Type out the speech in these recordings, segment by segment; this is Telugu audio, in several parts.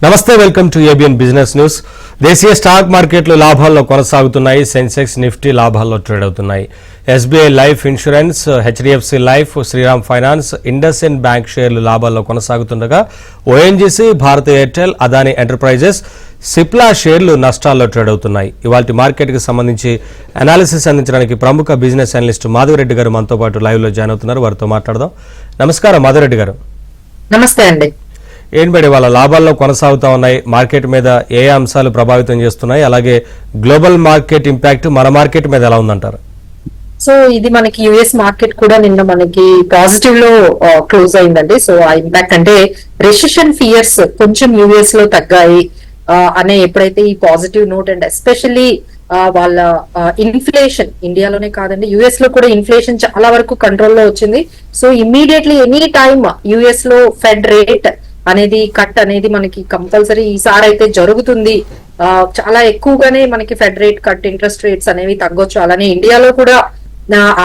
నమస్తే, welcome to ABN business news. దేశీయ స్టాక్ మార్కెట్లు లాభాల్లో కొనసాగుతున్నాయి. సెన్సెక్స్, నిఫ్టీ లాభాల్లో ట్రేడ్ అవుతున్నాయి. SBI life insurance, HDFC life, Shriram finance, IndusInd bank షేర్లు లాభాల్లో కొనసాగుతుండగా ONGC, Bharat Airtel, Adani enterprises, Cipla షేర్లు నష్టాల్లో ట్రేడ్ అవుతున్నాయి. ఇవాల్టి మార్కెట్కి సంబంధించి అనాలిసిస్ అందించడానికి ప్రముఖ బిజినెస్ అనలిస్ట్ మాధవరెడ్డి గారు మనతో పాటు లైవ్ లో జాయిన్ అవుతున్నారు. వారితో మాట్లాడదాం. నమస్కారం మాధవరెడ్డి గారు. నమస్తే అండి. ఏంటి మేడం, వాళ్ళ లాభాల్లో కొనసాగుతా ఉన్నాయి. మార్కెట్ మీద ఏ అంశాలు ప్రభావితం చేస్తున్నాయి, అలాగే గ్లోబల్ మార్కెట్ ఇంపాక్ట్ మన మార్కెట్ మీద ఎలా ఉందంటారు? సో ఇది మనకి యుఎస్ మార్కెట్ కూడా నిన్న మనకి పాజిటివ్ లో క్లోజ్ అయిందండి. సో ఆ ఇంపాక్ట్ అంటే రెసిషన్ ఫియర్స్ కొంచెం యుఎస్ లో తగ్గాయి అనే ఎప్పుడైతే ఈ పాజిటివ్ నోట్ అండ్ ఎస్పెషల్లీ వాళ్ళ ఇన్ఫ్లేషన్ ఇండియాలోనే కాదండి, యుఎస్ లో కూడా ఇన్ఫ్లేషన్ చాలా వరకు కంట్రోల్లో వచ్చింది. So immediately any time US లో ఫెడ్ రేట్ అనేది కట్ అనేది మనకి కంపల్సరీ ఈసారి అయితే జరుగుతుంది. చాలా ఎక్కువగానే మనకి fed rate cut, interest rates అనేవి తగ్గొచ్చు. అలానే ఇండియాలో కూడా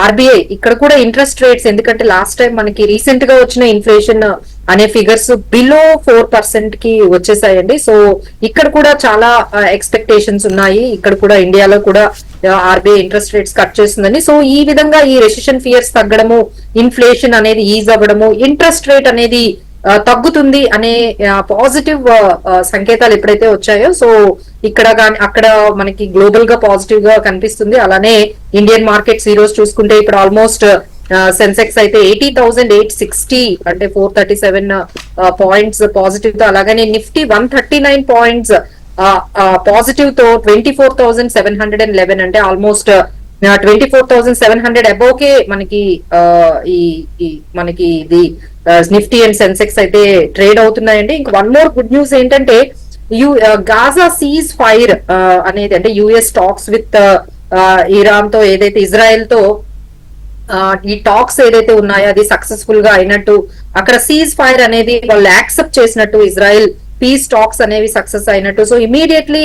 ఆర్బీఐ ఇక్కడ కూడా ఇంట్రెస్ట్ రేట్స్, ఎందుకంటే లాస్ట్ టైం మనకి రీసెంట్ గా వచ్చిన ఇన్ఫ్లేషన్ అనే ఫిగర్స్ బిలో 4% కి వచ్చేసాయండి. సో ఇక్కడ కూడా చాలా ఎక్స్పెక్టేషన్స్ ఉన్నాయి. ఇక్కడ కూడా ఇండియాలో కూడా ఆర్బీఐ ఇంట్రెస్ట్ రేట్స్ కట్ చేస్తుందని. సో ఈ విధంగా ఈ రెసిషన్ ఫియర్స్ తగ్గడము, ఇన్ఫ్లేషన్ అనేది ఈజ్ అవ్వడము, ఇంట్రెస్ట్ రేట్ అనేది తగ్గుతుంది అనే పాజిటివ్ సంకేతాలు ఎప్పుడైతే వచ్చాయో, సో ఇక్కడ అక్కడ మనకి గ్లోబల్ గా పాజిటివ్ గా కనిపిస్తుంది. అలానే ఇండియన్ మార్కెట్స్ ఈ రోజు చూసుకుంటే ఇప్పుడు ఆల్మోస్ట్ సెన్సెక్స్ అయితే 80,860 అంటే 437 పాయింట్స్ పాజిటివ్ తో, అలాగనే నిఫ్టీ 139 పాయింట్స్ పాజిటివ్ తో 24,711 అంటే ఆల్మోస్ట్ 24,700 అబోవ్ కే మనకి మనకి ఇది నిఫ్టీ అండ్ సెన్సెక్స్ అయితే ట్రేడ్ అవుతున్నాయండి. ఇంకా వన్ మోర్ గుడ్ న్యూస్ ఏంటంటే గాజా సీజ్ ఫైర్ అనేది, అంటే యుఎస్ టాక్స్ విత్ ఇరాన్ తో, ఏదైతే ఇజ్రాయెల్ తో ఈ టాక్స్ ఏదైతే ఉన్నాయో అది సక్సెస్ఫుల్ గా అయినట్టు, అక్కడ సీజ్ ఫైర్ అనేది వాళ్ళు యాక్సెప్ట్ చేసినట్టు, ఇజ్రాయెల్ పీస్ టాక్స్ అనేవి సక్సెస్ అయినట్టు. సో ఇమీడియట్లీ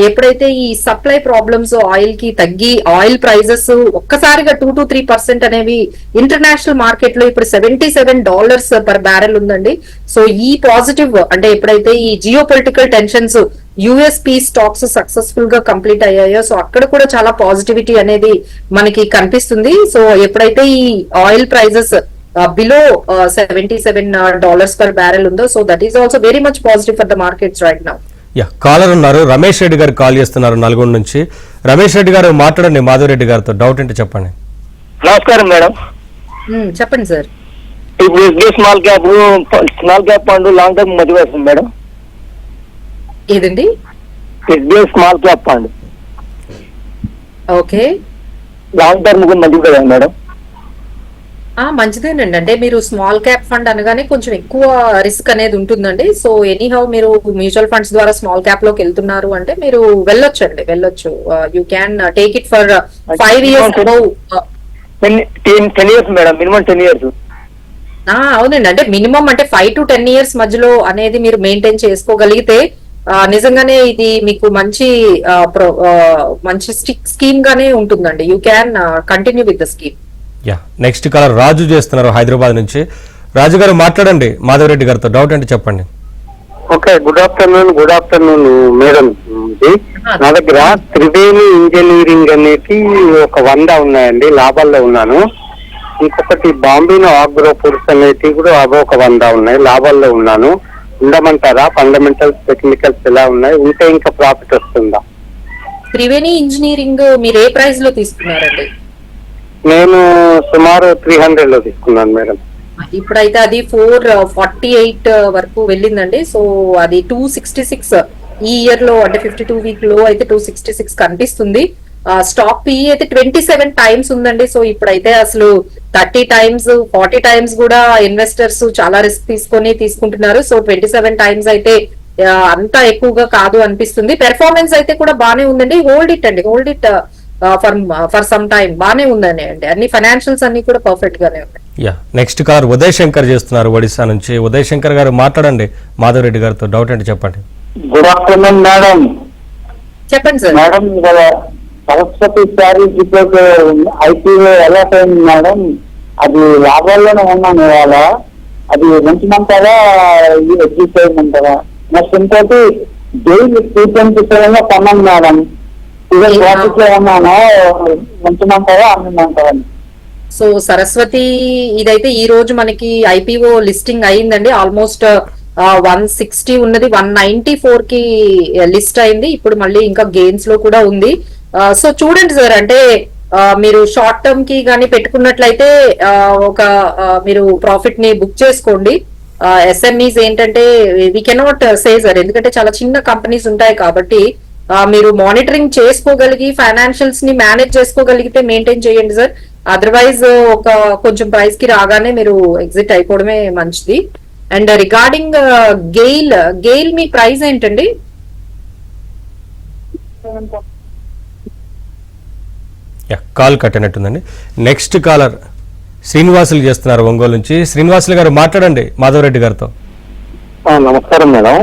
ఎప్పుడైతే ఈ సప్లై ప్రాబ్లమ్స్ ఆయిల్ కి తగ్గి ఆయిల్ ప్రైజెస్ ఒక్కసారిగా 2 to 3% అనేవి ఇంటర్నేషనల్ మార్కెట్ లో ఇప్పుడు $77 పర్ బ్యారెల్ ఉందండి. సో ఈ పాజిటివ్ అంటే ఎప్పుడైతే ఈ geo political tensions US piece talks successful గా కంప్లీట్ అయ్యాయో, సో అక్కడ కూడా చాలా పాజిటివిటీ అనేది మనకి కనిపిస్తుంది. సో ఎప్పుడైతే ఈ oil prices below $77 per barrel ఉందో, so that is also very much positive for the markets right now. Caller ఉన్నారు, రమేష్ రెడ్డి గారు కాల్ చేస్తున్నారు నల్గొండ నుంచి. రమేష్ రెడ్డి గారు మాట్లాడండి మాధవరెడ్డి గారితో. డౌట్ ఏంటి చెప్పండి. నమస్కారం మేడం. చెప్పండి సార్. ఇప్పుడు small cap fund long term మధ్య వస్తుంది మేడం. ఏదండి? Small cap fund okay, long term మంచిది కదా మేడం? మంచిదేనండి. అంటే మీరు స్మాల్ క్యాప్ ఫండ్ అనగానే కొంచెం ఎక్కువ రిస్క్ అనేది ఉంటుందండి. సో ఎనీహౌ మీరు మ్యూచువల్ ఫండ్స్ ద్వారా స్మాల్ క్యాప్ లోకి వెళ్తున్నారు అంటే మీరు వెళ్ళొచ్చు. You can take it for 5 years above. 10 years madam, minimum 10 years. అవునండి, అంటే మినిమం అంటే 5 to 10 years మధ్యలో అనేది మీరు మెయింటైన్ చేసుకోగలిగితే నిజంగానే ఇది మీకు మంచి స్కీమ్ గానే ఉంటుందండి. You can continue with the scheme. Next caller Raju చేస్తున్నారు హైదరాబాద్ నుంచి. రాజు గారు మాట్లాడండి మాధవరెడ్డి గారితో. డౌట్ అంటే చెప్పండి. Okay, good afternoon madam. నా దగ్గర త్రివేణి ఇంజనీరింగ్ అనేది ఒక 100 ఉన్నాయండి, లాభాల్లో ఉన్నాను. ఇంకొకటి బాంబినో ఆగ్రో ఫుడ్స్ అనేది కూడా అవి ఒక 100 ఉన్నాయి, లాభాల్లో ఉన్నాను. ఉండమంటారా? ఫండమెంటల్స్, టెక్నికల్స్ ఎలా ఉన్నాయి? ఉంటే ఇంకా ప్రాఫిట్ వస్తుందా? త్రివేణి ఇంజనీరింగ్ మీరు ఏ ప్రైస్ లో తీసుకున్నారండి? నేను సుమారు 300 లో తీసుకున్నాను మేడం. ఇప్పుడైతే అది 448 వరకు వెళ్ళిందండి. సో అది 266 ఈ ఇయర్ లో, అంటే 52 వీక్ లో అయితే 266 కనిపిస్తుంది. స్టాక్ పిఈ అయితే 27 times ఉందండి. సో ఇప్పుడైతే అసలు 30 times 40 times కూడా ఇన్వెస్టర్స్ చాలా రిస్క్ తీసుకుంటున్నారు. సో 27 times అయితే అంత ఎక్కువగా కాదు అనిపిస్తుంది. పెర్ఫార్మెన్స్ అయితే కూడా బానే ఉందండి. Hold it for some time బానే ఉందని అండి. అన్ని ఫైనాన్షియల్స్ అన్ని కూడా పర్ఫెక్ట్ గానే ఉన్నాయి. నెక్స్ట్ కాలర్ ఉదయ్ శంకర్ చేస్తున్నారు ఒడిశా నుంచి. ఉదయ్ శంకర్ గారు మాట్లాడండి మాధవరెడ్డి గారితో. డౌట్ అంటే చెప్పండి. Good afternoon madam. చెప్పండి sir. Madam, Saraswati Saree depot IPO ఎలా పోయింది మేడం? అది లాభాల్లోనే ఉన్నాను ఇవాళ. అది మంచిమంటారా, ఎగ్జిట్ చేయమంటారా? నెక్స్ట్ ఇంకోటి డైలీ 227 కొన్నాను మేడం. ఇదే ప్రాఫిట్ లో ఏమన్నా ఉంచమంటారా అమ్మంటారా? సో సరస్వతి ఇదైతే ఈ రోజు మనకి ఐపీఓ లిస్టింగ్ అయిందండి. ఆల్మోస్ట్ 160 ఉన్నది 194 కి లిస్ట్ అయింది. ఇప్పుడు మళ్ళీ ఇంకా గెయిన్స్ లో కూడా ఉంది. సో చూడండి సార్, అంటే మీరు షార్ట్ టర్మ్ కి గానీ పెట్టుకున్నట్లయితే ఒక మీరు ప్రాఫిట్ ని బుక్ చేసుకోండి. ఎస్ఎంఈస్ ఏంటంటే వీ కెనాట్ సే సార్, ఎందుకంటే చాలా చిన్న కంపెనీస్ ఉంటాయి కాబట్టి మీరు మానిటరింగ్ చేసుకోగలిగి ఫైనాన్షియల్స్ ని మేనేజ్ చేసుకోగలిగితే మెయింటైన్ చేయండి సార్. అదర్వైజ్ ఒక కొంచెం ప్రైస్ కి రాగానే మీరు ఎగ్జిట్ అయిపోవడమే మంచిది. అండ్ రిగార్డింగ్ గెయిల్ మీ ప్రైస్ ఏంటండి? కాల్ కట్ అయినట్టుందండి. నెక్స్ట్ కాలర్ శ్రీనివాసులు చేస్తున్నారు ఒంగోలు నుంచి. శ్రీనివాసులు గారు మాట్లాడండి మాధవరెడ్డి గారితో. నమస్కారం madam.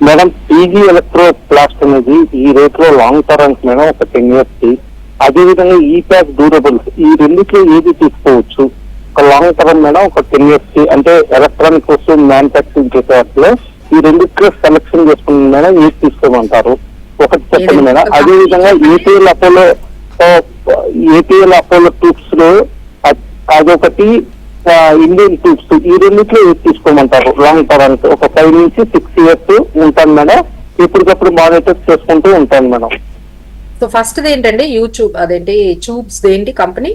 Madam, PG electroplast అనేది ఈ రేట్ లో లాంగ్ టర్మ్ మేడం, ఒక 10 years కి. అదేవిధంగా ఈప్యాక్ డ్యూరబుల్స్, ఈ రెండిట్లో ఏది తీసుకోవచ్చు? ఒక లాంగ్ టర్మ్ మేడం, ఒక 10 years కి, అంటే ఎలక్ట్రానిక్ వస్తువులు మ్యానుఫాక్చరింగ్ చేసే వాటిలో ఈ రెండిట్లో సెలెక్షన్ చేసుకున్న మేడం ఏది తీసుకోమంటారు? ఒకటి చెప్పండి మేడం. అదేవిధంగా ఏపీఎల్ అపోలో ట్యూబ్స్ లో అదొకటి, ఇండియన్ ట్యూబ్స్, ఈ రెండిట్లో ఏది తీసుకోమంటారు లాంగ్ టర్మ్? ఒక 5 నుంచి 6 years ఉంటాను మేడం. ఎప్పటికప్పుడు మానిటర్ చేసుకుంటూ ఉంటాను మేడం. సో ఫస్ట్ ఏంటండి యూట్యూబ్, అదేంటి ట్యూబ్స్ ఏంటి కంపెనీ?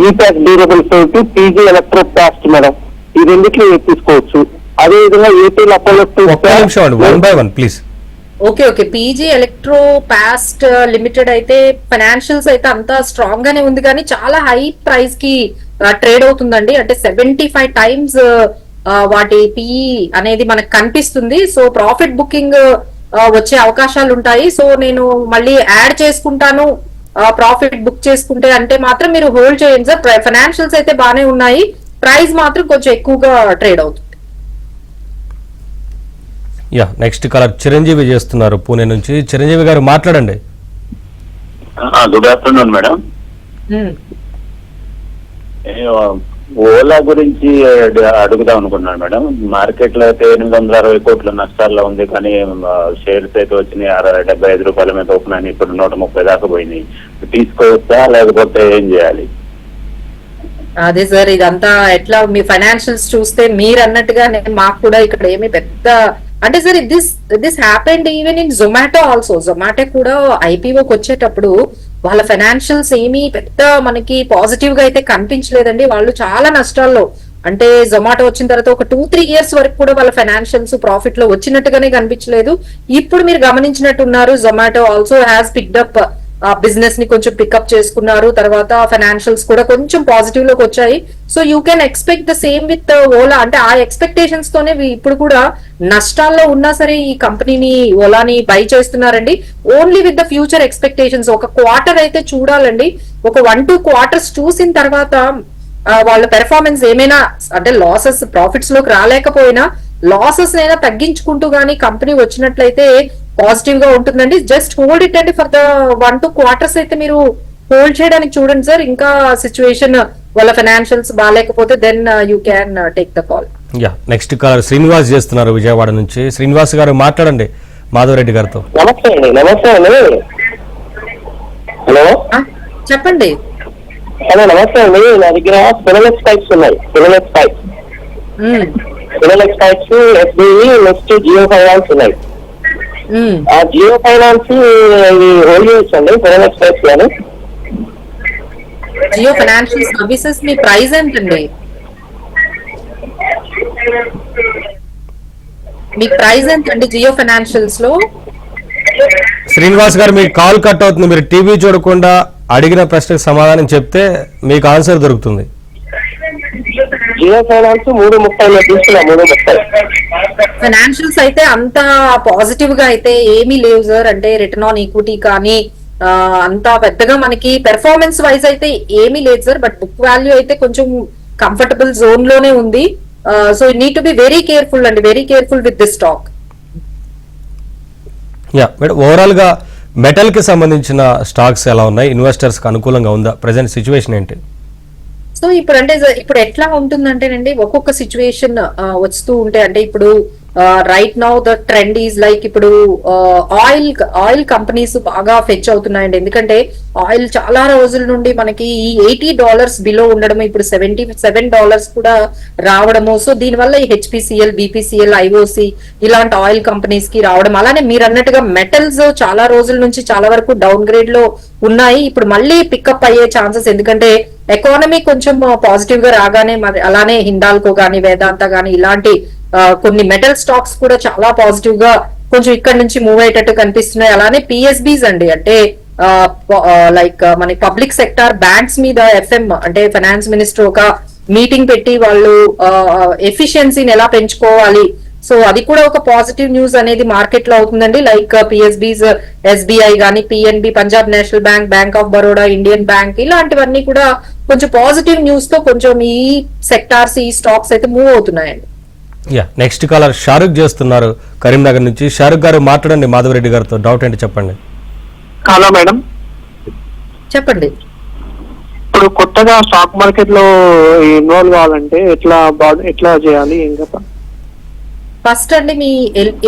ఈప్యాక్ డ్యూరబుల్స్ తోటి పీజీ ఎలక్ట్రో ప్లాస్ట్ మేడం, ఈ రెండిట్లో ఏది తీసుకోవచ్చు? అదేవిధంగా APL Apollo tubes. One by one please. Okay okay, PG electro past limited అయితే ఫైనాన్షియల్స్ అయితే అంతా స్ట్రాంగ్ గానే ఉంది, కానీ చాలా హై ప్రైస్ కి ట్రేడ్ అవుతుందండి. అంటే 75 times వాటి పిఈ అనేది మనకు కనిపిస్తుంది. సో ప్రాఫిట్ బుకింగ్ వచ్చే అవకాశాలు ఉంటాయి. సో నేను మళ్ళీ యాడ్ చేసుకుంటాను ప్రాఫిట్ బుక్ చేసుకుంటే అంటే మాత్రం మీరు హోల్డ్ చేయండి సార్. ఫైనాన్షియల్స్ అయితే బాగానే ఉన్నాయి, ప్రైస్ మాత్రం కొంచెం ఎక్కువగా ట్రేడ్ అవుతుంది. నెక్స్ట్ కాలర్ చిరంజీవి చేస్తున్నారు పూణే నుంచి. చిరంజీవి గారు మాట్లాడండి. Good afternoon madam. ఓలా గురించి అడుగుదాం అనుకున్నాను మేడం. మార్కెట్ లో అయితే 860 కోట్ల నష్టాల్లో ఉంది, కానీ షేర్స్ అయితే వచ్చినాయి 75 రూపాయల మీద ఓపెన్ అని, ఇప్పుడు 130 దాకా పోయినాయి. తీసుకోవచ్చా లేకపోతే ఏం చేయాలి? అదే సార్, ఇదంతా ఎట్లా మీ ఫైనాన్షియల్స్ చూస్తే మీరు అన్నట్టుగా మాకు కూడా ఇక్కడ ఏమి పెద్ద అంటే sir this happened even in Zomato also. Zomato కూడా ఐపీఓకి వచ్చేటప్పుడు వాళ్ళ ఫైనాన్షియల్స్ ఏమీ పెద్ద మనకి పాజిటివ్ గా అయితే కనిపించలేదండి. వాళ్ళు చాలా నష్టాల్లో, అంటే జొమాటో వచ్చిన తర్వాత ఒక 2-3 years వరకు కూడా వాళ్ళ ఫైనాన్షియల్స్ ప్రాఫిట్ లో వచ్చినట్టుగానే కనిపించలేదు. ఇప్పుడు మీరు గమనించినట్టున్నారు, Zomato also has picked up business ని కొంచెం పికప్ చేసుకున్నారు. తర్వాత ఫైనాన్షియల్స్ కూడా కొంచెం పాజిటివ్ లోకి వచ్చాయి. So you can expect the same with Ola. అంటే ఆ ఎక్స్పెక్టేషన్స్ తోనే ఇప్పుడు కూడా నష్టాల్లో ఉన్నా సరే ఈ కంపెనీని ఓలాని బై చేస్తున్నారండి. Only with the future expectations. ఒక క్వార్టర్ అయితే చూడాలండి, ఒక 1-2 quarters చూసిన తర్వాత వాళ్ళ పెర్ఫార్మెన్స్ ఏమైనా అంటే లాసెస్ ప్రాఫిట్స్ లోకి రాలేకపోయినా లాసెస్ అయినా తగ్గించుకుంటూ గానీ కంపెనీ వచ్చినట్లయితే పాజిటివ్ గా ఉంటుందండి. జస్ట్ హోల్డ్ ఇట్ అండి ఫర్ ద 1-2 quarters అయితే మీరు హోల్డ్ చేయడానికి చూడండి సార్. ఇంకా సిచ్యువేషన్ వాళ్ళ ఫైనాన్షియల్స్ బాగాలేకపోతే then you can take the call. Next caller Srinivas చేస్తున్నారు విజయవాడ నుంచి. శ్రీనివాస్ గారు మాట్లాడండి మాధవరెడ్డి గారితో. నమస్తే అండి. నమస్తే అండి. హలో చెప్పండి. హలో నమస్తే అండి. నా దగ్గర ఫినోలెక్స్ పైప్స్ ఉన్నాయి. Finolex pipes, SBI, next Jio finance ఉన్నాయి. ఆ జియో ఫైనాన్స్ హోల్డ్ చేయొచ్చండి ఫినోలెక్స్ పైప్స్ కానీ? జియో ఫైనాన్షియల్ సర్వీసెస్ మీ ప్రైస్ ఎంతండి? మీ ప్రైస్ ఎంతండి జియో ఫైనాన్షియల్స్ లో? శ్రీనివాస్ గారు మీ కాల్ కట్ అవుతుంది, మీరు టీవీ చూడకుండా అడిగిన ప్రశ్నకు సమాధానం చెప్తే మీకు ఆన్సర్ దొరుకుతుంది. జియో ఫైనాన్స్ 330 తీసుకున్నా. 330 ఫైనాన్షియల్స్ అయితే అంత పాజిటివ్ గా అయితే ఏమీ లేవు సార్. అంటే రిటర్న్ ఆన్ ఈక్విటీ కానీ అంత పెద్దగా మనకి పెర్ఫార్మెన్స్ వైజ్ అయితే ఏమీ లేదు సార్. బట్ బుక్ వాల్యూ అయితే కొంచెం కంఫర్టబుల్ జోన్ లోనే ఉంది. So need to be very careful అండి, very careful with this stock. Madam, overall గా మెటల్ కి సంబంధించిన స్టాక్స్ ఎలా ఉన్నాయి? ఇన్వెస్టర్స్ కి అనుకూలంగా ఉందా? ప్రెసెంట్ సిచ్యువేషన్ ఏంటి? సో ఇప్పుడు అంటే ఇప్పుడు ఎట్లా ఉంటుందంటేనండి, ఒక్కొక్క సిచ్యువేషన్ వస్తూ ఉంటే, అంటే ఇప్పుడు right now the trend is like ఇప్పుడు ఆయిల్ కంపెనీస్ బాగా ఫెచ్ అవుతున్నాయండి. ఎందుకంటే ఆయిల్ చాలా రోజుల నుండి మనకి ఈ $80 బిలో ఉండడము, ఇప్పుడు $77 కూడా రావడము. సో దీనివల్ల ఈ హెచ్పిసిఎల్, బిపిసిఎల్, ఐఓసి ఇలాంటి ఆయిల్ కంపెనీస్ కి రావడం, అలానే మీరు అన్నట్టుగా మెటల్స్ చాలా రోజుల నుంచి చాలా వరకు డౌన్ గ్రేడ్ లో ఉన్నాయి. ఇప్పుడు మళ్ళీ పికప్ అయ్యే ఛాన్సెస్, ఎందుకంటే ఎకానమీ కొంచెం పాజిటివ్ గా రాగానే మరి అలానే హిండాల్కో గానీ, వేదాంత గానీ ఇలాంటి కొన్ని మెటల్ స్టాక్స్ కూడా చాలా పాజిటివ్ గా కొంచెం ఇక్కడ నుంచి మూవ్ అయ్యేటట్టు కనిపిస్తున్నాయి. అలానే పిఎస్బీస్ అండి, అంటే లైక్ మన పబ్లిక్ సెక్టార్ బ్యాంక్స్ మీద ఎఫ్ఎం అంటే ఫైనాన్స్ మినిస్టర్ ఒక మీటింగ్ పెట్టి వాళ్ళు ఎఫిషియన్సీని ఎలా పెంచుకోవాలి, సో అది కూడా ఒక పాజిటివ్ న్యూస్ అనేది మార్కెట్ లో అవుతుందండి. లైక్ పిఎస్బీస్, ఎస్బీఐ గానీ, PNB, Punjab national bank, bank of Baroda, Indian bank ఇలాంటివన్నీ కూడా కొంచెం పాజిటివ్ న్యూస్ తో కొంచెం ఈ సెక్టార్స్, ఈ స్టాక్స్ అయితే మూవ్ అవుతున్నాయండి. నెక్స్ట్ కాలర్ షారుఖ్ చేస్తున్నారు కరీంనగర్ నుంచి. షారుఖ్ గారు మాట్లాడండి మాధవరెడ్డి గారితో, డౌట్ ఏంటి చెప్పండి. హలో మేడం, చెప్పండి. ఇప్పుడు కొత్తగా స్టాక్ మార్కెట్ లో ఇన్వాల్వ్ కావాలంటే ఎట్లా చేయాలి ఇంకా? ఫస్ట్ అండి మీ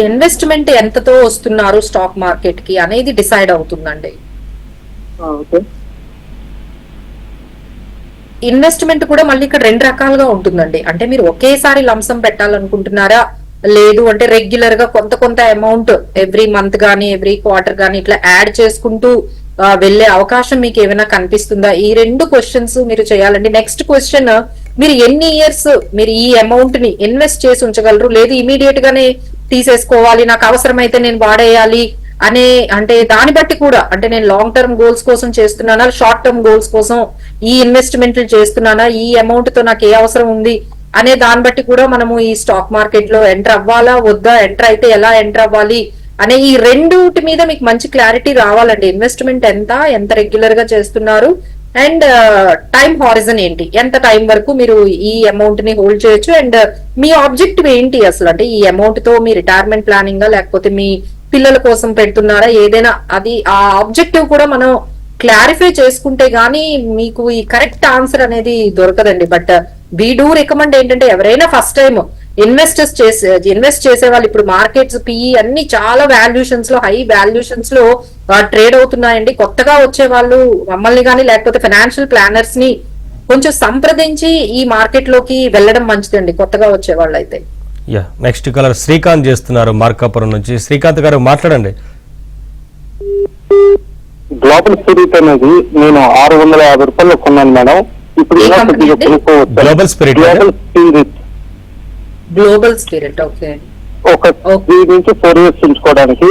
ఇన్వెస్ట్మెంట్ ఎంతతో వస్తున్నారు స్టాక్ మార్కెట్ కి అనేది డిసైడ్ అవుతుందండి. ఇన్వెస్ట్మెంట్ కూడా మళ్ళీ ఇక్కడ 2 రకాలుగా ఉంటుందండి. అంటే మీరు ఒకేసారి లంసం పెట్టాలనుకుంటున్నారా, లేదు అంటే రెగ్యులర్ గా కొంత అమౌంట్ ఎవ్రీ మంత్ గానీ, ఎవ్రీ క్వార్టర్ గానీ ఇట్లా యాడ్ చేసుకుంటూ వెళ్లే అవకాశం మీకు ఏమైనా కనిపిస్తుందా? ఈ 2 క్వశ్చన్స్ మీరు చేయాలండి. నెక్స్ట్ క్వశ్చన్, మీరు ఎన్ని ఇయర్స్ మీరు ఈ అమౌంట్ ని ఇన్వెస్ట్ చేసి ఉంచగలరు, లేదు ఇమీడియట్ గానే తీసేసుకోవాలి, నాకు అవసరమైతే నేను వాడేయాలి అనే, అంటే దాన్ని బట్టి కూడా, అంటే నేను లాంగ్ టర్మ్ గోల్స్ కోసం చేస్తున్నానా, షార్ట్ టర్మ్ గోల్స్ కోసం ఈ ఇన్వెస్ట్మెంట్లు చేస్తున్నానా, ఈ అమౌంట్ తో నాకు ఏ అవసరం ఉంది అనే దాన్ని బట్టి కూడా మనము ఈ స్టాక్ మార్కెట్ లో ఎంటర్ అవ్వాలా వద్దా, ఎంటర్ అయితే ఎలా ఎంటర్ అవ్వాలి అనే ఈ 2 మీద మీకు మంచి క్లారిటీ రావాలండి. ఇన్వెస్ట్మెంట్ ఎంత రెగ్యులర్ గా చేస్తున్నారు, అండ్ టైం హారిజన్ ఏంటి, ఎంత టైం వరకు మీరు ఈ అమౌంట్ ని హోల్డ్ చేయొచ్చు, అండ్ మీ ఆబ్జెక్టివ్ ఏంటి అసలు, అంటే ఈ అమౌంట్ తో మీ రిటైర్మెంట్ ప్లానింగ్ లేకపోతే మీ పిల్లల కోసం పెడుతున్నారా, ఏదైనా అది ఆ ఆబ్జెక్టివ్ కూడా మనం క్లారిఫై చేసుకుంటే గానీ మీకు ఈ కరెక్ట్ ఆన్సర్ అనేది దొరకదండి. బట్ వీ డూ రికమెండ్ ఏంటంటే, ఎవరైనా ఫస్ట్ టైం ఇన్వెస్ట్ చేసే వాళ్ళు, ఇప్పుడు మార్కెట్స్ పిఈ అన్ని చాలా వాల్యూషన్స్ లో, హై వాల్యూషన్స్ లో ట్రేడ్ అవుతున్నాయండి. కొత్తగా వచ్చే వాళ్ళు మమ్మల్ని కానీ లేకపోతే ఫైనాన్షియల్ ప్లానర్స్ ని కొంచెం సంప్రదించి ఈ మార్కెట్ లోకి వెళ్ళడం మంచిదండి, కొత్తగా వచ్చే వాళ్ళు అయితే. నెక్స్ట్ కలర్ శ్రీకాంత్ చేస్తున్నారు మార్కాపురం నుంచి. శ్రీకాంత్ గారు మాట్లాడండి. గ్లోబల్ స్పిరిట్ అనేది నేను $650 కొన్నాను మేడం. ఇప్పుడు గ్లోబల్ స్పిరిట్ ఓకే, ఒక 3 నుంచి 4 ఇయర్స్ ఉంచుకోవడానికి.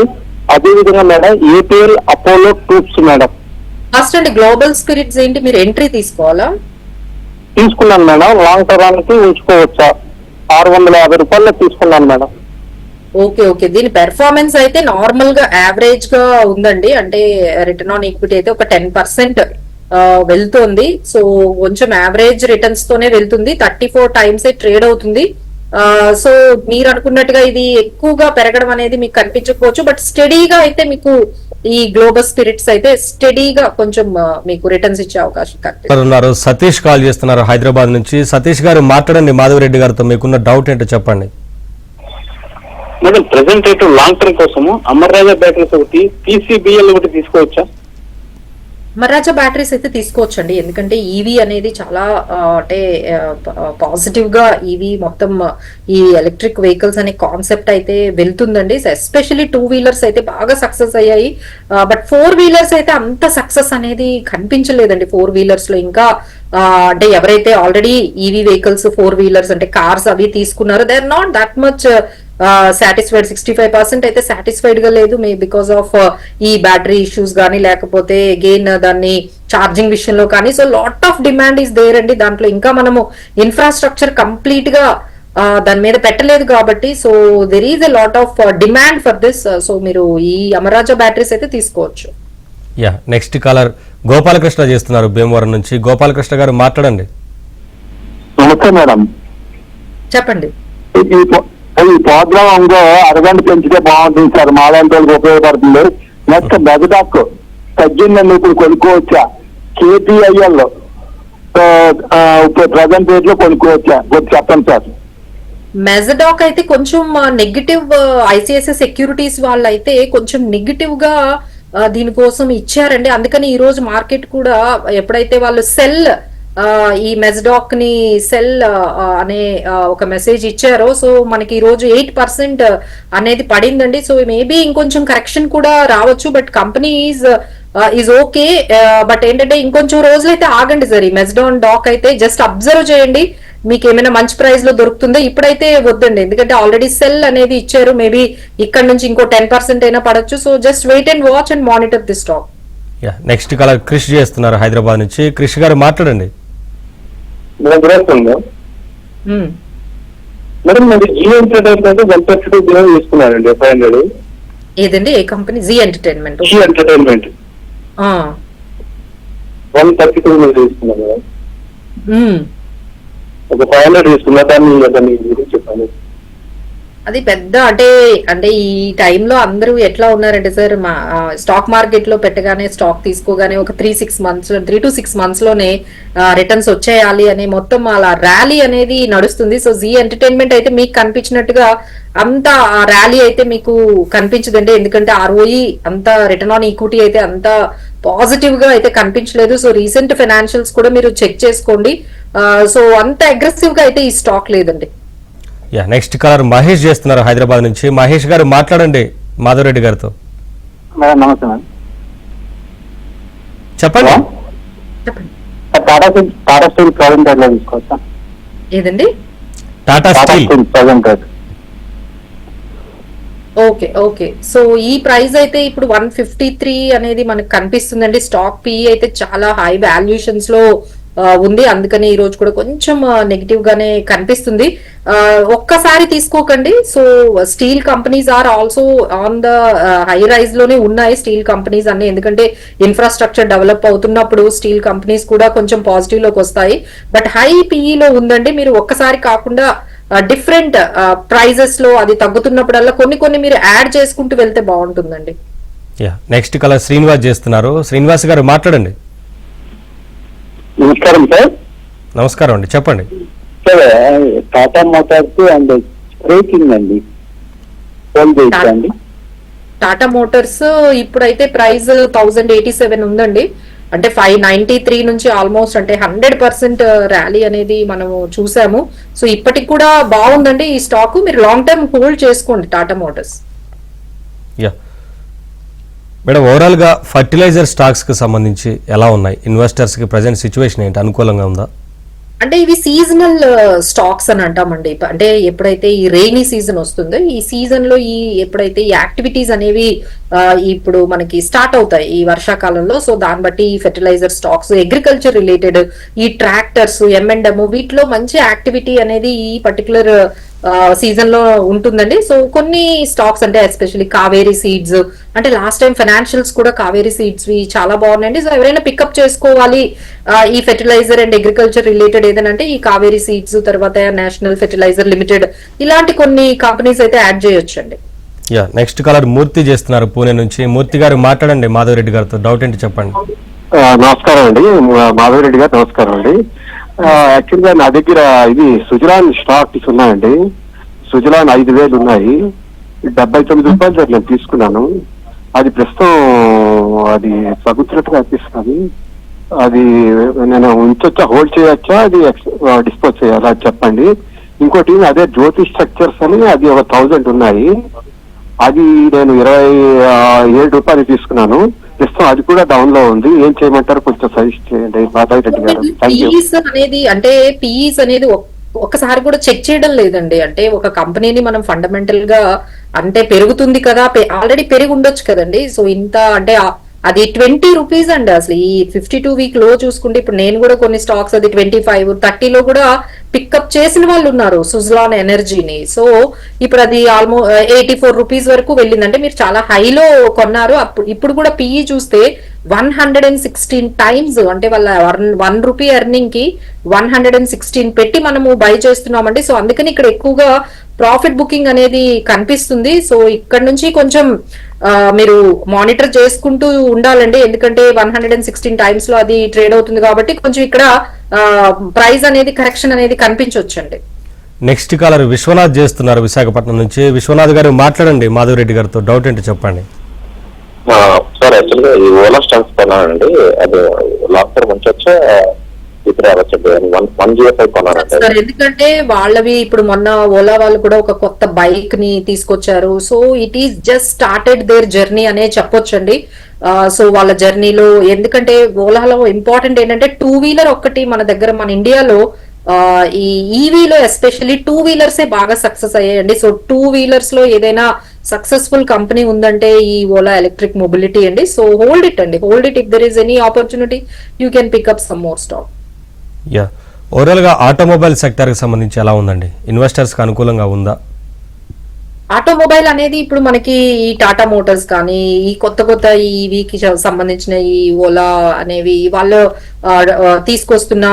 అదే విధంగా madam APL Apollo tubes madam. First అండి గ్లోబల్ స్పిరిట్స్ ఏంటి, మీరు ఎంట్రీ తీసుకోవాలా? తీసుకున్నాను మేడం. లాంగ్ టర్మ్కి ఉంచుకోవచ్చా? $650 తీసుకున్నాను మేడం. ఓకే, దీని పెర్ఫార్మెన్స్ అయితే నార్మల్ గా యావరేజ్ గా ఉందండి. అంటే రిటర్న్ ఆన్ ఈక్విటీ అయితే ఒక 10% వెళ్తుంది. సో కొంచెం యావరేజ్ రిటర్న్స్ తోనే వెళ్తుంది. 34 టైమ్స్ ట్రేడ్ అవుతుంది. సో మీరు అనుకున్నట్టుగా ఇది ఎక్కువగా పెరగడం అనేది మీకు కనిపించకపోవచ్చు, బట్ స్టడీగా అయితే మీకు ఈ గ్లోబల్ స్పిరిట్స్ అయితే స్టడీగా కొంచెం మీకు రిటర్న్స్ ఇచ్చే అవకాశం కనిపిస్తుంది. సతీష్ కాల్ చేస్తున్నారు హైదరాబాద్ నుంచి. సతీష్ గారు మాట్లాడండి మాధవరెడ్డి గారితో, మీకున్న డౌట్ ఏంటో చెప్పండి. Madam present rate long term కోసము అమర్ రాజా బ్యాటరీస్ ఒకటి, పీసీబీఎల్ ఒకటి తీసుకోవచ్చా? మర్రాజా బ్యాటరీస్ అయితే తీసుకోవచ్చండి, ఎందుకంటే ఈవీ అనేది చాలా అంటే పాజిటివ్ గా ఈవీ మొత్తం ఈ ఎలక్ట్రిక్ వెహికల్స్ అనే కాన్సెప్ట్ అయితే వెళ్తుందండి. ఎస్పెషల్లీ 2 వీలర్స్ అయితే బాగా సక్సెస్ అయ్యాయి, బట్ 4 వీలర్స్ అయితే అంత సక్సెస్ అనేది కనిపించలేదండి. 4 వీలర్స్ లో ఇంకా అంటే ఎవరైతే ఆల్రెడీ ఈవీ వెహికల్స్ 4 వీలర్స్ అంటే కార్స్ అవి తీసుకున్నారో they are not that much satisfied. 65% అయితే సాటిస్ఫైడ్ గా లేదు, బికాస్ ఆఫ్ ఈ బ్యాటరీ ఇష్యూస్ కానీ లేకపోతే అగైన్ దాన్ని ఛార్జింగ్ విషయంలో కానీ. So lot of demand is there అండి. దాంట్లో ఇంకా మనము ఇన్ఫ్రాస్ట్రక్చర్ కంప్లీట్ గా దాని మీద పెట్టలేదు కాబట్టి, so there is a lot of demand for this. So మీరు ఈ అమరాజా బ్యాటరీస్ అయితే తీసుకోవచ్చు. నెక్స్ట్ కాలర్ గోపాలకృష్ణ చేస్తున్నారు భీమవరం నుంచి. గోపాలకృష్ణ గారు మాట్లాడండి. నమస్తే మేడం, చెప్పండి. ఈ ప్రోగ్రామ్ ఇంకో అరగంట పెంచితే బాగుంటుంది సార్, మాలాంటి వాళ్ళకి ఉపయోగపడుతుంది. నెక్స్ట్ బెజడాక్ తగ్గిందండి, ఇప్పుడు కొనుక్కోవచ్చా? కేపీఐఎల్ ఇప్పుడు ప్రజెంట్ రేట్ లో కొనుక్కోవచ్చా కొద్ది చెప్పండి సార్. మెజడాక్ అయితే కొంచెం నెగిటివ్, ఐసిఐసిఐ సెక్యూరిటీస్ వాళ్ళు అయితే కొంచెం నెగిటివ్ గా దీనికోసం ఇచ్చారండి. అందుకని ఈ రోజు మార్కెట్ కూడా ఎప్పుడైతే వాళ్ళు సెల్ ఈ మెజడాక్ ని సెల్ అనే ఒక మెసేజ్ ఇచ్చారో, సో మనకి ఈ రోజు 8% అనేది పడిందండి. సో మేబీ ఇంకొంచెం కరెక్షన్ కూడా రావచ్చు, but company is okay. But ఏంటంటే ఇంకొంచెం రోజులైతే ఆగండి సార్. ఈ మెజడాన్ డాక్ అయితే జస్ట్ అబ్జర్వ్ చేయండి, మీకు ఏమైనా మంచి ప్రైస్ లో దొరుకుతుందో. ఇప్పుడైతే వద్దండి, ఎందుకంటే ఆల్రెడీ సెల్ అనేది ఇచ్చారు. మేబీ ఇక్కడ నుంచి ఇంకో 10% అయినా పడచ్చు. So just wait and watch and monitor the stock. Next caller Krish చేస్తున్నారు హైదరాబాద్ నుంచి. క్రిష్ గారు మాట్లాడండి. మేడం మరి జీ ఎంటర్టైన్మెంట్ 132 బిలియన్ తీసుకున్నారండి 500. ఏదండి ఏ company? Zee entertainment. Zee entertainment 132 మీద తీసుకున్నాను మేడం. ఒక 500 తీసుకున్నా, దాన్ని గురించి చెప్పండి. అది పెద్ద అంటే ఈ టైంలో అందరూ ఎట్లా ఉన్నారంటే సార్, మా స్టాక్ మార్కెట్ లో పెట్టగానే స్టాక్ తీసుకోగానే ఒక 3 to 6 months లోనే రిటర్న్స్ వచ్చేయాలి అనే మొత్తం అలా ర్యాలీ అనేది నడుస్తుంది. సో జీ ఎంటర్టైన్మెంట్ అయితే మీకు కనిపించినట్టుగా అంత ర్యాలీ అయితే మీకు కనిపించదండి, ఎందుకంటే ఆర్ఓఈ అంత రిటర్న్ ఆన్ ఈక్విటీ అయితే అంత పాజిటివ్ గా అయితే కనిపించలేదు. సో రీసెంట్ ఫైనాన్షియల్స్ కూడా మీరు చెక్ చేసుకోండి. సో అంత అగ్రెసివ్ గా అయితే ఈ స్టాక్ లేదండి. నెక్స్ట్ కాలర్ మహేష్ చేస్తున్నారు హైదరాబాద్ నుంచి. మహేష్ గారు మాట్లాడండి మాధవరెడ్డి గారితో. మేడం నమస్తే మేడం. చెప్పండి. టాటా స్టీల్ ప్రజెంట్ రేట్ లో తీసుకోవచ్చా? ఏదండి? Tata steel present rate. Okay. So ఈ ప్రైస్ అయితే ఇప్పుడు 153 అనేది మనకు కనిపిస్తుందండి. స్టాక్ పి అయితే చాలా హై వాల్యుయేషన్స్ లో ఉంది, అందుకని ఈ రోజు కూడా కొంచెం నెగిటివ్ గానే కనిపిస్తుంది. ఒక్కసారి తీసుకోకండి. So steel companies are also on the high rise లోనే ఉన్నాయి స్టీల్ కంపెనీస్ అన్ని, ఎందుకంటే ఇన్ఫ్రాస్ట్రక్చర్ డెవలప్ అవుతున్నప్పుడు స్టీల్ కంపెనీస్ కూడా కొంచెం పాజిటివ్ లోకి వస్తాయి. బట్ హై పిఈలో ఉందండి. మీరు ఒక్కసారి కాకుండా డిఫరెంట్ ప్రైజెస్ లో అది తగ్గుతున్నప్పుడల్లా కొన్ని మీరు యాడ్ చేసుకుంటూ వెళ్తే బాగుంటుందండి. నెక్స్ట్ కలర్ శ్రీనివాస్ చేస్తున్నారు. శ్రీనివాస్ గారు మాట్లాడండి. నమస్కారం సార్. నమస్కారం అండి, చెప్పండి. Sir Tata Motors and breaking అండి టాటా మోటార్స్ ఇప్పుడైతే ప్రైస్ 1087 ఉందండి. అంటే 593 నుంచి ఆల్మోస్ట్ అంటే 100% ర్యాలీ అనేది మనము చూసాము. సో ఇప్పటికి కూడా బాగుందండి ఈ స్టాక్. మీరు లాంగ్ టర్మ్ హోల్డ్ చేసుకోండి టాటా మోటార్స్. మేడం, ఓవరాల్ గా ఫర్టిలైజర్ స్టాక్స్ కి సంబంధించి ఎలా ఉన్నాయి? ఇన్వెస్టర్స్ కి ప్రెజెంట్ సిచ్యువేషన్ ఏంటి? అనుకూలంగా ఉందా? అంటే ఇవి సీజనల్ స్టాక్స్ అని అంటామండి. అంటే ఎప్పుడైతే ఈ రెయినీ సీజన్ వస్తుందో ఈ సీజన్ లో ఎప్పుడైతే ఈ యాక్టివిటీస్ అనేవి ఇప్పుడు మనకి స్టార్ట్ అవుతాయి ఈ వర్షాకాలంలో, సో దాన్ని బట్టి ఈ ఫెర్టిలైజర్ స్టాక్స్, అగ్రికల్చర్ రిలేటెడ్ ఈ ట్రాక్టర్స్, M&M వీటిలో మంచి యాక్టివిటీ అనేది ఈ పర్టికులర్ సీజన్ లో ఉంటుందండి. సో కొన్ని స్టాక్స్ అంటే ఎస్పెషల్లీ కావేరీ సీడ్స్, అంటే లాస్ట్ టైం ఫైనాన్షియల్స్ కూడా కావేరీ సీడ్స్ చాలా బాగున్నాయండి. సో ఎవరైనా పికప్ చేసుకోవాలి ఈ ఫెర్టిలైజర్ అండ్ అగ్రికల్చర్ రిలేటెడ్ ఏదంటే ఈ కావేరీ సీడ్స్, తర్వాత నేషనల్ ఫెర్టిలైజర్ లిమిటెడ్, ఇలాంటి కొన్ని కంపెనీస్ అయితే యాడ్ చేయొచ్చండి. నెక్స్ట్ కాలర్ మూర్తి చేస్తున్నారు పూణే నుంచి. మూర్తి గారు మాట్లాడండి మాధవరెడ్డి గారితో. డౌట్ ఏంటి చెప్పండి. నమస్కారం అండి, మాధవరెడ్డి గారు. నమస్కారం అండి. యాక్చువల్గా నా దగ్గర ఇది సుజలాన్ స్టాక్స్ ఉన్నాయండి. సుజలాన్ 5,000 ఉన్నాయి. 79 రూపాయలు నేను తీసుకున్నాను. అది ప్రస్తుతం అది తగ్గుతున్నట్టుగా అనిపిస్తుంది. అది నేను ఉంచొచ్చా, హోల్డ్ చేయొచ్చా, అది డిస్పోజ్ చేయాలా చెప్పండి. ఇంకోటి అదే జ్యోతి స్ట్రక్చర్స్ అని అది ఒక 1000 ఉన్నాయి. అది నేను 27 రూపాయలు తీసుకున్నాను. ప్రస్తుతం అది కూడా డౌన్ లో ఉంది. ఏం చేయమంటారు, కొంచెం సజెస్ట్ చేయండి మాధవరెడ్డి గారు. పీఈస్ అనేది ఒక్కసారి కూడా చెక్ చేయడం లేదండి. అంటే ఒక కంపెనీని మనం ఫండమెంటల్ గా అంటే పెరుగుతుంది కదా, ఆల్రెడీ పెరిగి ఉండొచ్చు కదండి. సో ఇంత అంటే అది 20 రూపీస్ అండి. అసలు ఈ 52 వీక్ లో చూసుకుంటే ఇప్పుడు నేను కూడా కొన్ని స్టాక్స్ అది 25, 30 లో కూడా పికప్ చేసిన వాళ్ళు ఉన్నారు సుజలాన్ ఎనర్జీని. సో ఇప్పుడు అది ఆల్మోస్ట్ 84 రూపీస్ వరకు వెళ్ళిందంటే మీరు చాలా హైలో కొన్నారు. ఇప్పుడు కూడా పిఈ చూస్తే 116 టైమ్స్, అంటే వాళ్ళ 1 రూపీ ఎర్నింగ్ కి 116 పెట్టి మనము బై చేస్తున్నామండి. సో అందుకని ఇక్కడ ఎక్కువగా ప్రాఫిట్ బుకింగ్ అనేది కనిపిస్తుంది. సో ఇక్కడ నుంచి కొంచెం మీరు మానిటర్ చేసుకుంటూ ఉండాలండి, ఎందుకంటే 116 టైమ్స్ లో అది ట్రేడ్ అవుతుంది కాబట్టి కొంచెం ఇక్కడ ప్రైస్ అనేది కరెక్షన్ అనేది కనిపించవచ్చండి. నెక్స్ట్ కాలర్ విశ్వనాథ్ చేస్తున్నారు విశాఖపట్నం నుంచి. విశ్వనాథ్ గారు మాట్లాడండి మాధవరెడ్డి గారితో, డౌట్ ఏంటి చెప్పండి. సార్ యాక్చువల్గా ఈ ఓలా స్టాక్స్ కొన్నానండి, అది లాంగ్ టర్మ్ ఉంచొచ్చా ఇప్పుడు రావచ్చు? 105 కొన్నానండి సార్, ఎందుకంటే వాళ్ళవి ఇప్పుడు మొన్న ఓలా వాళ్ళు కూడా ఒక కొత్త బైక్ ని తీసుకొచ్చారు. So it is just started their journey అనే చెప్పొచ్చండి. సో వాళ్ళ జర్నీలో, ఎందుకంటే ఓలాలో ఇంపార్టెంట్ ఏంటంటే 2 వీలర్ ఒక్కటి మన దగ్గర మన ఇండియాలో ఈ ఈవీలో ఎస్పెషల్లీ 2 వీలర్సే బాగా సక్సెస్ అయ్యాయండి. సో 2 వీలర్స్ లో ఏదైనా సక్సెస్ఫుల్ కంపెనీ ఉందంటే ఈ ఓలా ఎలక్ట్రిక్ మొబిలిటీ అండి. సో హోల్డ్ ఇట్ అండి, hold it. If there is any opportunity you can pick up some more stock. Yeah, overall గా ఆటోమొబైల్ సెక్టర్ కి సంబంధించి ఎలా ఉందండి? ఇన్వెస్టర్స్ కి అనుకూలంగా ఉందా? ఆటోమొబైల్ అనేది ఇప్పుడు మనకి ఈ టాటా మోటార్స్ కానీ, ఈ కొత్త ఈవీకి సంబంధించిన ఈ ఓలా అనేవి వాళ్ళు తీసుకొస్తున్న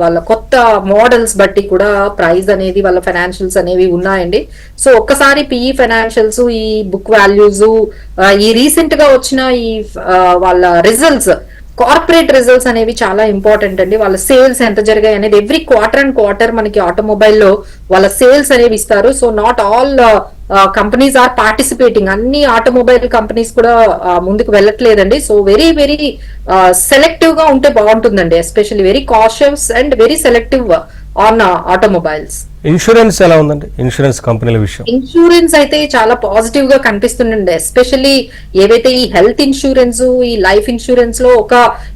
వాళ్ళ కొత్త మోడల్స్ బట్టి కూడా ప్రైస్ అనేది వాళ్ళ ఫైనాన్షియల్స్ అనేవి ఉన్నాయండి. సో ఒక్కసారి పిఈ ఫైనాన్షియల్స్, ఈ బుక్ వాల్యూస్, ఈ రీసెంట్ గా వచ్చిన ఈ వాళ్ళ రిజల్ట్స్, కార్పొరేట్ రిజల్ట్స్ అనేవి చాలా ఇంపార్టెంట్ అండి. వాళ్ళ సేల్స్ ఎంత జరిగాయి అనేది ఎవ్రీ క్వార్టర్ అండ్ క్వార్టర్ మనకి ఆటోమొబైల్లో వాళ్ళ సేల్స్ అనేవి ఇస్తారు. So not all companies are participating, అన్ని ఆటోమొబైల్ కంపెనీస్ కూడా ముందుకు వెళ్ళట్లేదండి. సో వెరీ వెరీ సెలెక్టివ్ గా ఉంటే బాగుంటుందండి, especially very cautious and very selective on automobiles. Insurance ఎలా ఉందండి? ఇన్సూరెన్స్ కంపెనీల విషయం, ఇన్సూరెన్స్ అయితే చాలా పాజిటివ్ గా కనిపిస్తుందండి. ఎస్పెషల్లీ ఏవైతే ఈ హెల్త్ ఇన్సూరెన్స్, ఈ లైఫ్ ఇన్సూరెన్స్ లో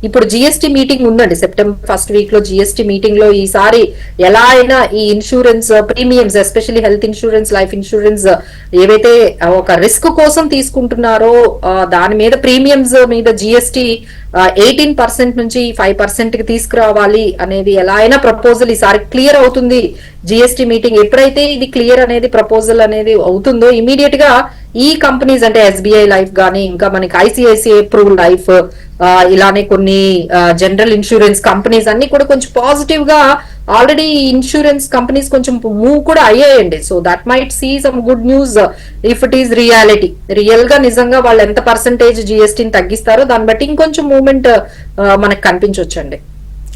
ఇప్పుడు జిఎస్టీ మీటింగ్ ఉందండి, సెప్టెంబర్ 1st వీక్ లో జిఎస్టీ మీటింగ్ లో ఈసారి ఎలా అయినా ఈ insurance premiums, especially health insurance, life insurance ఏవైతే ఒక రిస్క్ కోసం తీసుకుంటున్నారో దాని మీద ప్రీమియమ్స్ మీద జిఎస్టీ 18% నుంచి 5% కి తీసుకురావాలి అనేది ఎలా అయినా ప్రపోజల్ ఈసారి క్లియర్ అవుతుంది. జిఎస్టీ మీటింగ్ ఎప్పుడైతే ఇది క్లియర్ అనేది ప్రపోజల్ అనేది అవుతుందో ఇమీడియట్ గా ఈ కంపెనీస్ అంటే ఎస్బీఐ లైఫ్ గానీ, ఇంకా మనకి ఐసిఐసిఐ ప్రూవ్ లైఫ్, ఇలానే కొన్ని జనరల్ ఇన్సూరెన్స్ కంపెనీస్ అన్ని కూడా కొంచెం పాజిటివ్ గా ఆల్రెడీ ఇన్సూరెన్స్ కంపెనీస్ కొంచెం మూవ్ కూడా అయ్యాయండి. So that might see some good news if it is reality. Real గా నిజంగా వాళ్ళు ఎంత పర్సెంటేజ్ జిఎస్టీని తగ్గిస్తారో దాన్ని బట్టి ఇంకొంచెం మూవ్మెంట్ మనకు కనిపించవచ్చండి.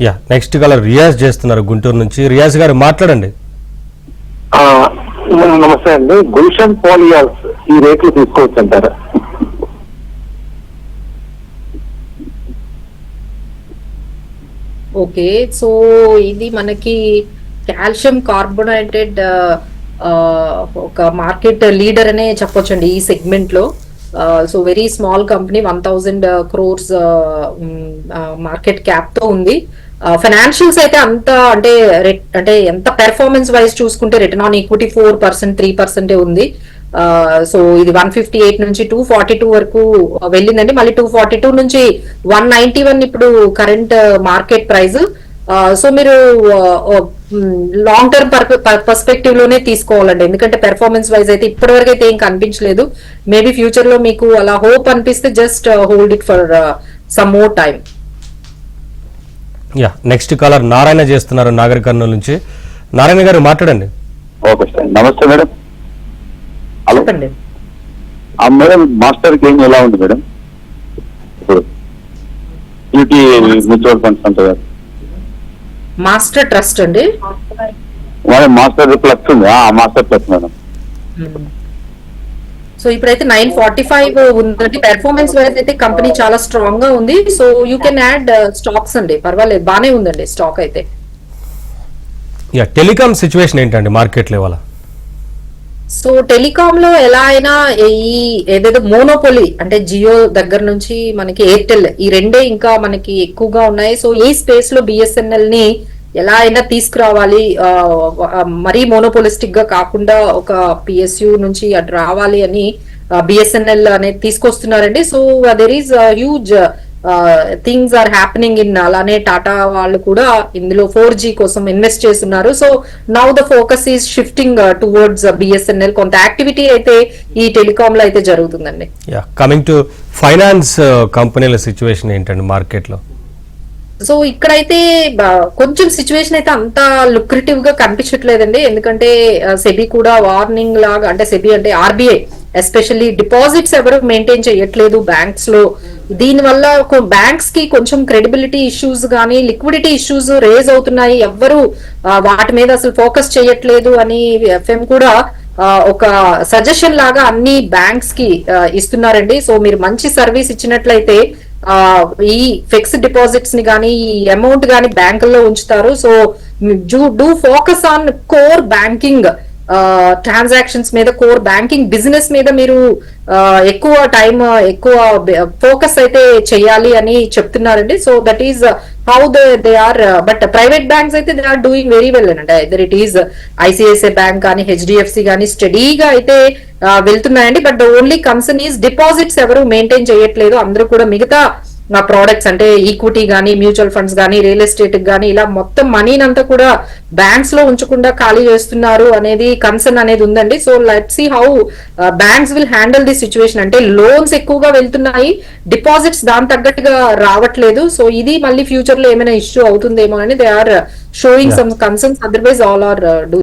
యా, నెక్స్ట్ కలర్ రియాజ్ చేస్తున్నారు గుంటూరు నుంచి. రియాజ్ గారు మాట్లాడండి. నమస్తే అండి. గుల్షన్ పాలియాల్స్ ఈ రేట్లు తీసుకోవచ్చు అంటారా? ఓకే, సో ఇది మనకి కాల్షియం కార్బోనేటెడ్ ఒక మార్కెట్ లీడర్ అనే చెప్పొచ్చండి ఈ సెగ్మెంట్ లో. So very small company, 1000 crores market cap తో ఉంది. ఫైనాన్షియల్స్ అయితే అంత అంటే ఎంత పెర్ఫార్మెన్స్ వైజ్ చూసుకుంటే రిటర్న్ ఆన్ ఈక్విటీ 4%, 3% ఉంది. సో ఇది 158 నుంచి 242 వరకు వెళ్ళిందండి. మళ్ళీ 242 నుంచి 191 ఇప్పుడు కరెంట్ మార్కెట్ ప్రైస్. సో మీరు లాంగ్ టర్మ్ పర్స్పెక్టివ్ లోనే తీసుకోవాలండి, ఎందుకంటే పెర్ఫార్మెన్స్ వైజ్ అయితే ఇప్పటివరకు అయితే ఏం కనిపించలేదు. మేబీ ఫ్యూచర్ లో మీకు అలా హోప్ అనిపిస్తే just hold it for some more time. Yeah, next caller Narayana చేస్తున్నారు నాగర్ కర్నూలు నుంచి. నారాయణ గారు మాట్లాడండి. ఓకే సార్, నమస్తే మేడం. హలో చెప్పండి మేడం, మాస్టర్ గేమ్ ఎలా ఉంది మేడం? ఇప్పుడు యూటీ మ్యూచువల్ ఫండ్స్ అంటారు, మాస్టర్ ట్రస్ట్ అండి. మాస్టర్ ప్లస్ ఉంది, మాస్టర్ ప్లస్ మేడం. సో ఇప్పుడైతే 945 ఉందండి. పెర్ఫార్మెన్స్ వైజ్ అయితే కంపెనీ చాలా స్ట్రాంగ్ గా ఉంది. So you can add stocks అండి, పర్వాలేదు, బానే ఉందండి స్టాక్ అయితే. యా, టెలికాం సిచ్యువేషన్ ఏంటండి మార్కెట్ లెవెల్? సో టెలికామ్ లో ఎలా అయినా ఈ ఏదైతే మోనోపోలీ అంటే జియో దగ్గర నుంచి మనకి ఎయిర్టెల్, ఈ రెండే ఇంకా మనకి ఎక్కువగా ఉన్నాయి. సో ఈ స్పేస్ లో బిఎస్ఎన్ఎల్ ని ఎలా అయినా తీసుకురావాలి, మరీ మోనోపోలిస్టిక్ గా కాకుండా ఒక పిఎస్యు నుంచి అటు రావాలి అని బిఎస్ఎన్ఎల్ అనేది తీసుకొస్తున్నారండి. So there is huge things are happening in, అలానే టాటా వాళ్ళు కూడా ఇందులో 4G కోసం ఇన్వెస్ట్ చేస్తున్నారు. So now the focus is shifting towards BSNL. కొంత యాక్టివిటీ అయితే ఈ టెలికామ్ లో అయితే జరుగుతుందండి. కమింగ్ టు ఫైనాన్స్ కంపెనీల సిచ్యువేషన్ ఏంటండి మార్కెట్ లో? సో ఇక్కడైతే కొంచెం సిచ్యువేషన్ అయితే అంత లుక్రేటివ్ గా కనిపించట్లేదండి. ఎందుకంటే సెబీ కూడా వార్నింగ్ లాగా, అంటే సెబీ అంటే RBI ఎస్పెషల్లీ డిపాజిట్స్ ఎవరు మెయింటైన్ చేయట్లేదు బ్యాంక్స్ లో. దీని వల్ల బ్యాంక్స్ కి కొంచెం క్రెడిబిలిటీ ఇష్యూస్ గానీ లిక్విడిటీ ఇష్యూస్ రేజ్ అవుతున్నాయి. ఎవ్వరు వాటి మీద అసలు ఫోకస్ చేయట్లేదు అని FM కూడా ఒక సజెషన్ లాగా అన్ని బ్యాంక్స్ కి ఇస్తున్నారండి. సో మీరు మంచి సర్వీస్ ఇచ్చినట్లయితే ఈ ఫిక్స్డ్ డిపాజిట్స్ ని కానీ ఈ అమౌంట్ కానీ బ్యాంకుల్లో ఉంచుతారు. So do focus on core banking transactions మీద, కోర్ బ్యాంకింగ్ బిజినెస్ మీద మీరు ఎక్కువ టైం ఎక్కువ ఫోకస్ అయితే చేయాలి అని చెప్తున్నారండి. So that is how they are. But private banks అయితే they are doing very well అండి. Either it is ICICI bank కానీ HDFC కానీ స్టడీగా అయితే వెళ్తున్నాయండి. But the only concern is deposits ఎవరు మెయింటైన్ చేయట్లేదు. అందరూ కూడా మిగతా ప్రోడక్ట్స్ అంటే ఈక్విటీ గానీ, మ్యూచువల్ ఫండ్స్ గానీ, రియల్ ఎస్టేట్ గానీ ఇలా మొత్తం మనీనంతా కూడా బ్యాంక్స్ లో ఉంచకుండా ఖాళీ చేస్తున్నారు అనేది కన్సర్న్ అనేది ఉందండి. So let's see how banks will handle the situation. అంటే లోన్స్ ఎక్కువగా వెళ్తున్నాయి, డిపాజిట్స్ దాని తగ్గట్టుగా రావట్లేదు. సో ఇది మళ్ళీ ఫ్యూచర్ లో ఏమైనా ఇష్యూ అవుతుందేమో అని they are showing some concerns. Otherwise all are do